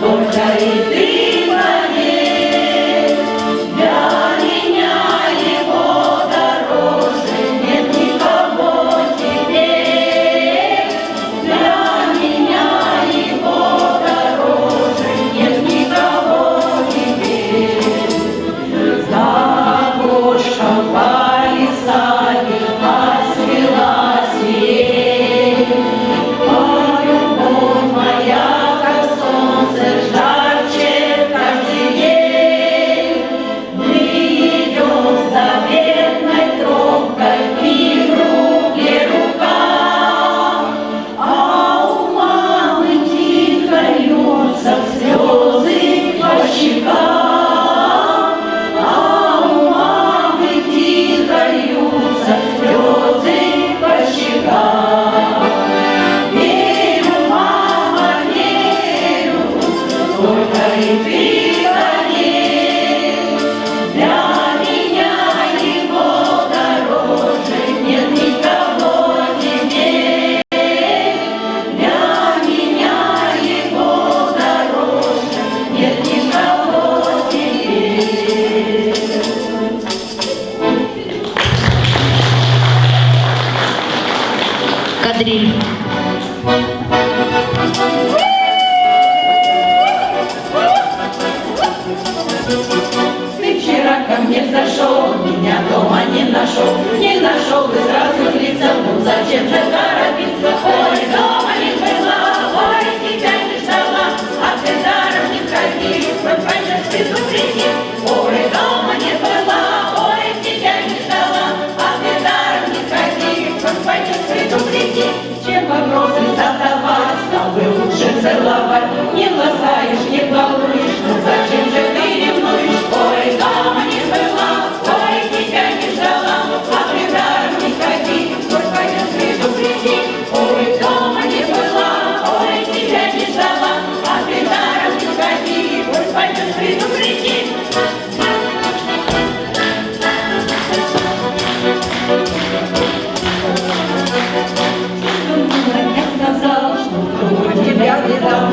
только и ты поверь, для меня его дороже нет никого теперь, для меня его дороже нет никого теперь. Забушка по лесами отцвела сирень, а любовь моя, как солнце, жарче каждый день. Мы идем с заветной тропкой, и в руке рука, а у мамы тихо льются слезы по щекам, а у мамы тихо льются слезы по щекам. Верю, мама, верю, только и ты поверь, для меня его дороже нет никого теперь, для меня его дороже нет никого теперь. Кадриль. Ты вчера ко мне зашел, меня дома не нашел и сразу злиться, ну зачем же торопиться? Ой, дома не была, ой, тебя не ждала, а ты даром не ходи, хоть пойдешь предупреди. Ой, дома не была, ой, тебя не ждала, а ты даром не ходи, хоть пойдешь предупреди. Чем вопросы задавать, стал бы лучше целовать, не ласкаешь, не балуешь, ну зачем же ты ревнуешь? Ой, дома не была, ой, тебя не ждала, а ты даром не ходи, хоть пойдешь предупреди. Ой, дома не была, ой, тебя не ждала, а ты даром не ходи, хоть пойдешь предупреди. Я сказал, что кто тебя видал,